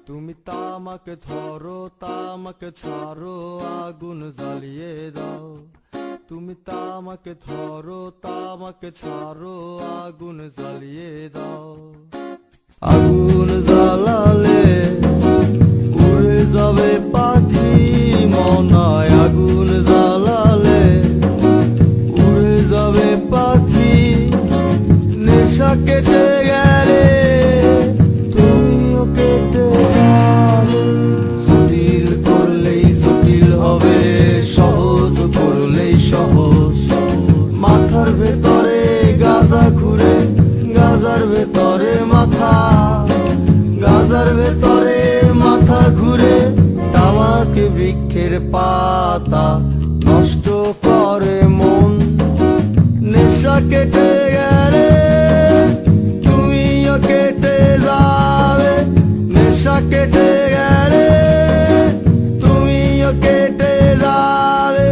তুমি তামাকে ধরো তামাকে ছাড়ো আগুন জ্বালিয়ে দাও। তুমি তামাকে ধরো তামাকে ছাড়ো আগুন জ্বালিয়ে দাও। আগুন জ্বালালে উড়ে যাবে পাখি মনায়। আগুন জ্বালালে উড়ে যাবে পাখি। নেশা কেটে গেলে তুমিও কেটে যাবে। জটিল করলেই জটিল হবে, সহজ করলেই সহজ। মাথার ভেতরে গাজা ঘুরে, গাজার ভেতরে মাথা, গাজার ভেতরে মাথা ঘুরে। তামাক বৃক্ষের পাতা নষ্ট করে মন। নেশা কেটে গেলে তুমিও কেটে যাবে। নেশা কেটে গেলে তুমিও কেটে যাবে।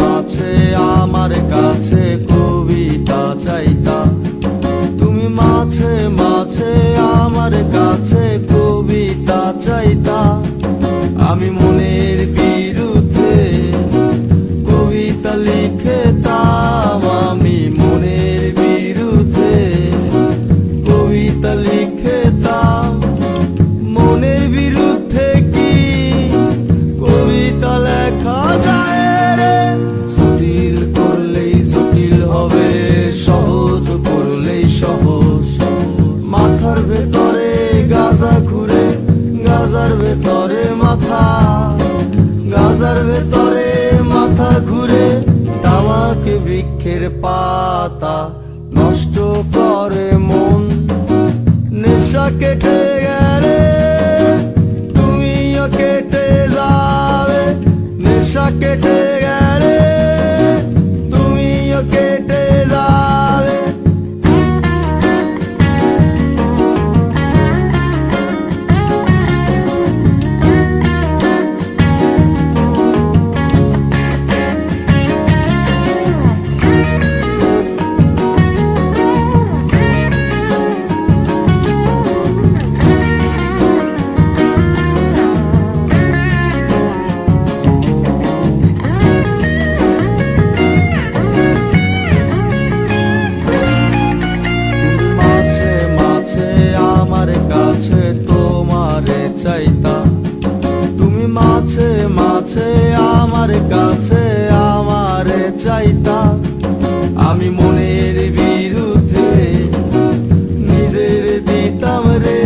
মাঝে আমার কাছে কবিতা চাইতা। তুমি মাঝে মাঝে আমার কাছে কবিতা চাইতা। আমি মনের বিরুদ্ধে কবিতা লিখতাম। আমি মনের বিরুদ্ধে কবিতা লিখতাম। মনের বিরুদ্ধে কি কবিতা লেখা যায়? জটিল করলেই জটিল হবে, সহজ করলেই সহজ। মাথার ভেতরে গাজা ঘুরে, গাজার ভেতরে মাথা, গাজার ভেতরে মাথা ঘুরে। তামাক বৃক্ষের পাতা নষ্ট করে মন। নেশা কেটে গেলে তুমিও কেটে যাবে। নেশা কেটে গেলে তুমিও কেটে যাবে। তোমারে চাইতা। তুমি মাঝে মাঝে আমার কাছে আমারে চাইতা। আমি মনের বিরুদ্ধে নিজের দিতাম রে।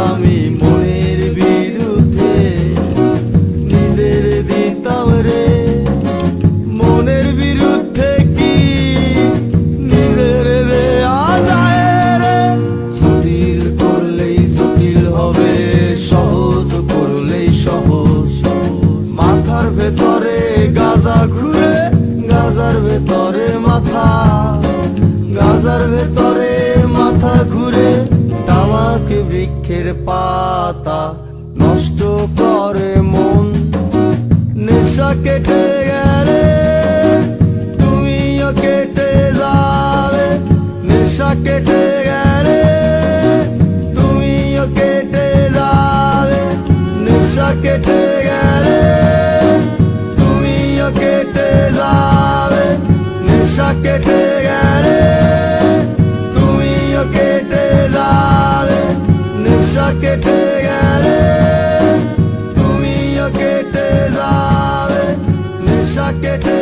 আমি মনের বিরুদ্ধে নিজের দিতাম রে। মনের বিরুদ্ধে কি নিজের দেয়া যায় রে? জটিল করলেই জটিল হবে, সহজ করলেই সহজ। মাথার ভেতরে গাজা ঘুরে, গাজার ভেতরে মাথা, গাজার ভেতরে মাথা ঘুরে। তামাক বৃক্ষের পাতা নষ্ট করে মন। নেশা কেটে গেলে তুমিও কেটে যাবে। নেশা কেটে গেলে তুমিও কেটে যাবে। নেশা কেটে গেলে তুমিও কেটে যাবে। নেশা কেটে গেলে তুমিও কেটে যাবে। নেশা কেটে গেলে তুমিও কেটে যাবে। নেশা কেটে